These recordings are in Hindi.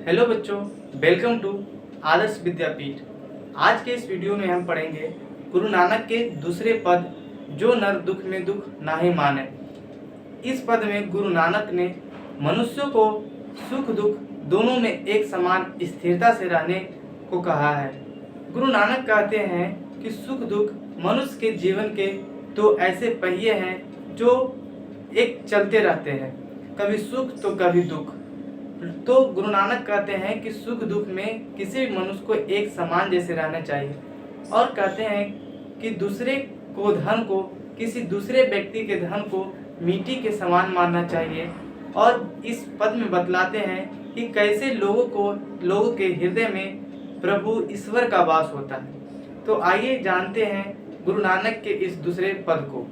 हेलो बच्चों, वेलकम टू आदर्श विद्यापीठ। आज के इस वीडियो में हम पढ़ेंगे गुरु नानक के दूसरे पद, जो नर दुख में दुख नाहि माने। इस पद में गुरु नानक ने मनुष्यों को सुख दुख दोनों में एक समान स्थिरता से रहने को कहा है। गुरु नानक कहते हैं कि सुख दुख मनुष्य के जीवन के तो ऐसे पहिए हैं जो एक चलते रहते हैं, कभी सुख तो कभी दुख। तो गुरु नानक कहते हैं कि सुख दुख में किसी भी मनुष्य को एक समान जैसे रहना चाहिए, और कहते हैं कि दूसरे को धन को, किसी दूसरे व्यक्ति के धन को मिट्टी के समान मानना चाहिए। और इस पद में बतलाते हैं कि कैसे लोगों के हृदय में प्रभु ईश्वर का वास होता है। तो आइए जानते हैं गुरु नानक के इस दूसरे पद को।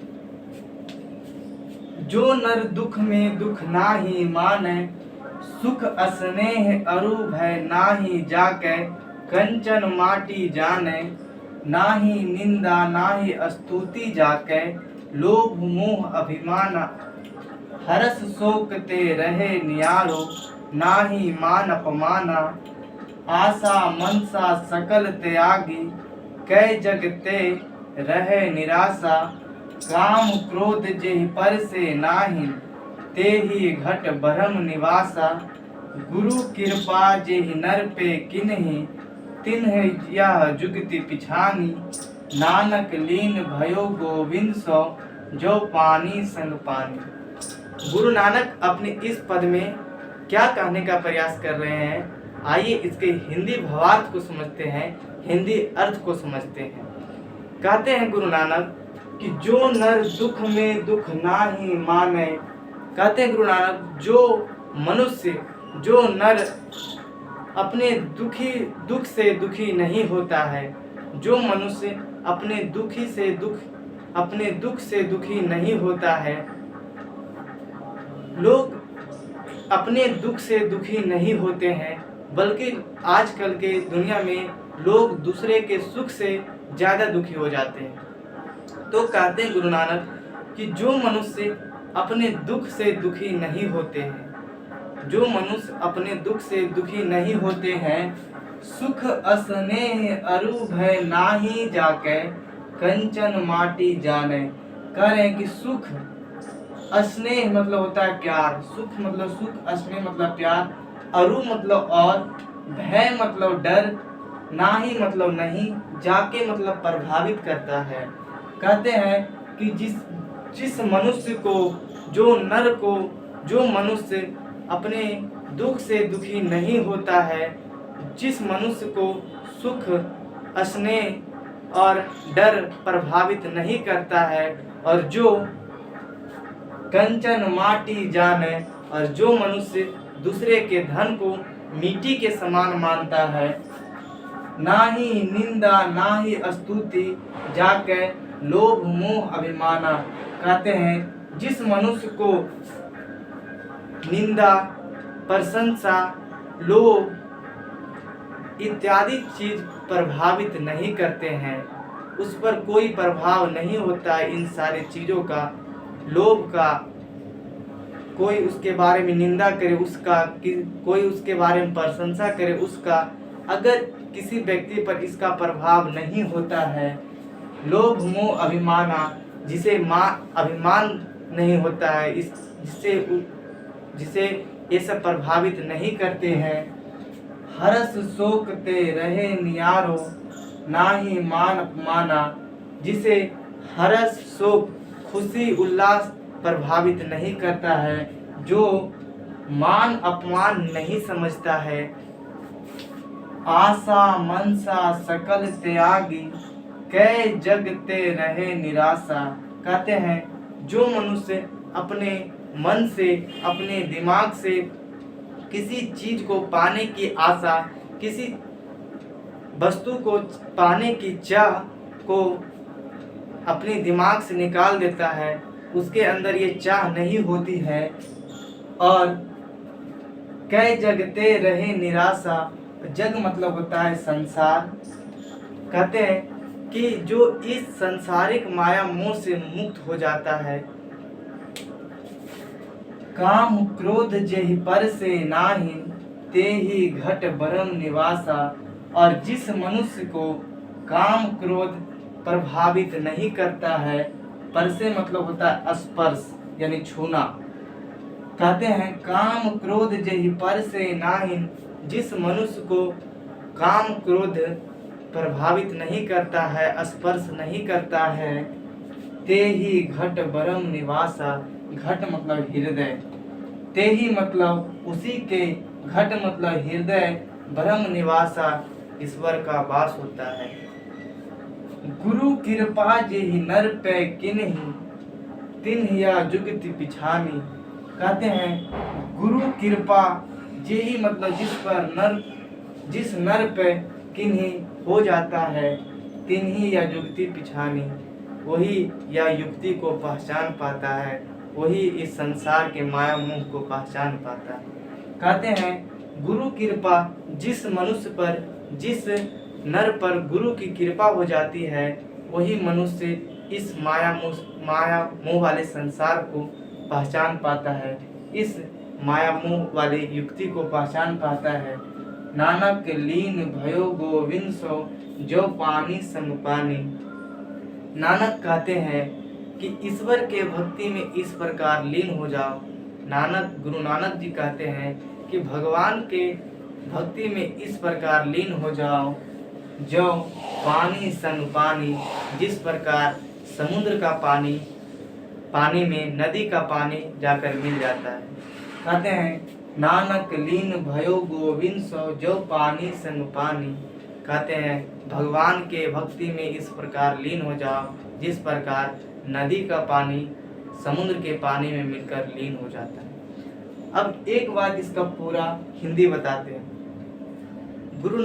जो नर दुख में दुख नाहि माने, सुख स्नेह अरु भय नाहि जाके, कंचन माटी जाने, नाहि निंदा नाहि स्तुति जाके, लोभ मोह अभिमान हरस शोक ते रहे नियारो, नाहि मान अपमाना, आशा मनसा सकल त्यागी, कै जग ते रहे निराशा, काम क्रोध जेहि पर से नाहि, ते ही घट ब्रह्म निवासा, गुरु कृपा जेहि नर पे किन्हि, तिन्ह यह जुगति पिछानी, नानक लीन भयो गोविंद सो, जो पानी संग पानी। गुरु नानक अपने इस पद में क्या कहने का प्रयास कर रहे हैं, आइए इसके हिंदी भावार्थ को समझते हैं, हिंदी अर्थ को समझते हैं। कहते हैं गुरु नानक कि जो नर दुख में दुख नाहि माने। कहते हैं गुरु नानक, जो मनुष्य, जो नर अपने दुख से दुखी नहीं होता है, जो मनुष्य अपने दुख से दुखी नहीं होता है, लोग अपने दुख से दुखी नहीं होते हैं, बल्कि आजकल के दुनिया में लोग दूसरे के सुख से ज़्यादा दुखी हो जाते हैं। तो कहते हैं गुरु नानक कि जो मनुष्य अपने दुख से दुखी नहीं होते हैं, जो मनुष्य अपने दुख से दुखी नहीं होते हैं, सुख स्नेह अरु भय नाहि जाके, कंचन माटी जाने। कह रहे हैं कि सुख स्नेह मतलब होता है प्यार, सुख मतलब सुख, स्नेह मतलब प्यार, अरु मतलब और, भय मतलब डर, नाही मतलब नहीं, जाके मतलब प्रभावित करता है। कहते हैं कि जिस मनुष्य को, जो नर को, जो मनुष्य अपने दुख से दुखी नहीं होता है, जिस मनुष्य को सुख स्नेह और डर प्रभावित नहीं करता है, और जो कंचन माटी जाने, और जो मनुष्य दूसरे के धन को मिट्टी के समान मानता है, नाहि निंदा नाहि स्तुति जाके, लोभ मोह अभिमाना। कहते हैं जिस मनुष्य को निंदा, प्रशंसा, लोभ इत्यादि चीज प्रभावित नहीं करते हैं, उस पर कोई प्रभाव नहीं होता है इन सारी चीज़ों का, लोभ का, कोई उसके बारे में निंदा करे उसका, कोई उसके बारे में प्रशंसा करे उसका, अगर किसी व्यक्ति पर इसका प्रभाव नहीं होता है, लोभ मोह अभिमाना, जिसे अभिमान नहीं होता है, जिसे ये सब प्रभावित नहीं करते हैं, हरस शोक ते रहे नियारो, नाहि मान अपमाना, जिसे हरस शोक खुशी उल्लास प्रभावित नहीं करता है, जो मान अपमान नहीं समझता है, आशा मनसा सकल त्यागी, कै जग ते रहे निराशा। कहते हैं जो मनुष्य अपने मन से, अपने दिमाग से किसी चीज को पाने की आशा, किसी वस्तु को पाने की चाह को अपने दिमाग से निकाल देता है, उसके अंदर ये चाह नहीं होती है, और कै जगते रहे निराशा, जग मतलब होता है संसार। कहते हैं कि जो इस संसारिक माया मोह से मुक्त हो जाता है, काम क्रोध जेहि पर से नाहि, ते ही घट बरम निवासा। और जिस मनुष्य को काम क्रोध प्रभावित नहीं करता है, पर से मतलब होता है स्पर्श यानी छूना। कहते हैं काम क्रोध जहि पर से नाही। जिस मनुष्य को काम क्रोध प्रभावित नहीं करता है, स्पर्श नहीं करता है, ते ही घट बरम निवासा। घट मतलब हृदय, ते ही मतलब उसी के, घट मतलब हृदय, ब्रह्म निवासा ईश्वर का वास होता है। गुरु कृपा जेहि नर पे किन्हीं, तिन्ह या जुगति पिछानी। कहते हैं गुरु कृपा जेहि मतलब जिस नर पे किन्हीं हो जाता है, तिन्ही या जुगति पिछानी। वही या युक्ति को पहचान पाता है, वही इस संसार के माया मोह को पहचान पाता है। कहते हैं गुरु कृपा जिस मनुष्य पर, जिस नर पर गुरु की कृपा हो जाती है, वही मनुष्य इस माया मोह वाले संसार को पहचान पाता है, इस माया मोह वाले युक्ति को पहचान पाता है। नानक लीन भयो गोविंद सो, जो पानी संग पानी। नानक कहते हैं कि ईश्वर के भक्ति में इस प्रकार लीन हो जाओ। गुरु नानक जी कहते हैं कि भगवान के भक्ति में इस प्रकार लीन हो जाओ, जो पानी संग पानी। जिस प्रकार समुद्र का पानी में नदी का पानी जाकर मिल जाता है। कहते हैं नानक लीन भयो गोविंद सो, जो पानी संग पानी। कहते हैं भगवान के भक्ति में इस प्रकार लीन हो जाओ, जिस प्रकार नदी का पानी समुद्र के पानी में मिलकर लीन हो जाता है। अब एक बात इसका पूरा हिंदी बताते हैं। गुरु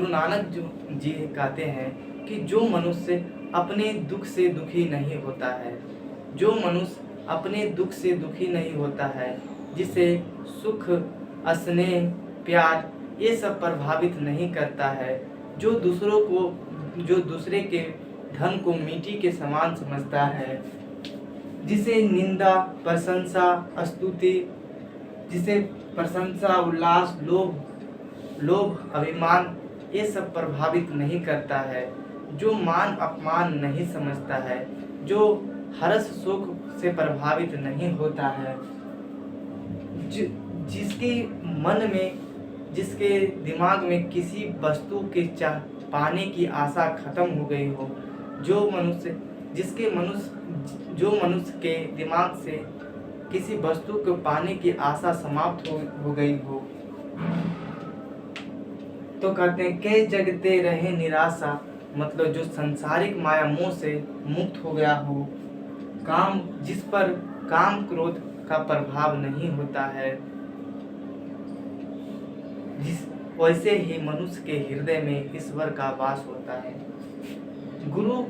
नानक जी कहते हैं कि जो मनुष्य अपने दुख से दुखी नहीं होता है, जो मनुष्य अपने दुख से दुखी नहीं होता है, जिसे सुख, स्नेह, प्यार ये सब प्रभावित नहीं करता है, जो दूसरे के धन को मिट्टी के समान समझता है, जिसे निंदा, प्रशंसा, स्तुति, जिसे प्रशंसा, उल्लास, लोभ, अभिमान ये सब प्रभावित नहीं करता है, जो मान अपमान नहीं समझता है, जो हर्ष शोक से प्रभावित नहीं होता है, जिसके मन में, जिसके दिमाग में किसी वस्तु के पाने की आशा खत्म हो गई हो, जो मनुष्य के दिमाग से किसी वस्तु को पाने की आशा समाप्त हो गई हो, तो कहते हैं के जगते रहे निराशा। मतलब जो सांसारिक माया मोह से मुक्त हो गया हो, जिस पर काम क्रोध का प्रभाव नहीं होता है, वैसे ही मनुष्य के हृदय में ईश्वर का वास होता है। गुरु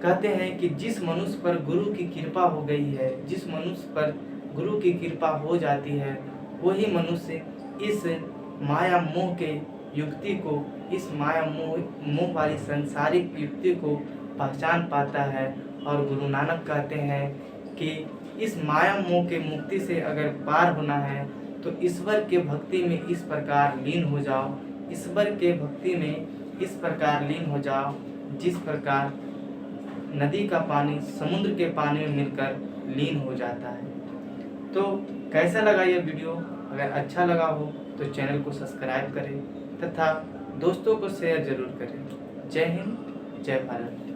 कहते हैं कि जिस मनुष्य पर गुरु की कृपा हो गई है, जिस मनुष्य पर गुरु की कृपा हो जाती है, वही मनुष्य इस माया मोह के युक्ति को, इस माया मोह वाली सांसारिक युक्ति को पहचान पाता है। और गुरु नानक कहते हैं कि इस माया मोह के मुक्ति से अगर पार होना है तो ईश्वर के भक्ति में इस प्रकार लीन हो जाओ, ईश्वर के भक्ति में इस प्रकार लीन हो जाओ, जिस प्रकार नदी का पानी समुद्र के पानी में मिलकर लीन हो जाता है। तो कैसा लगा ये वीडियो? अगर अच्छा लगा हो तो चैनल को सब्सक्राइब करें तथा दोस्तों को शेयर जरूर करें। जय हिंद, जय भारत।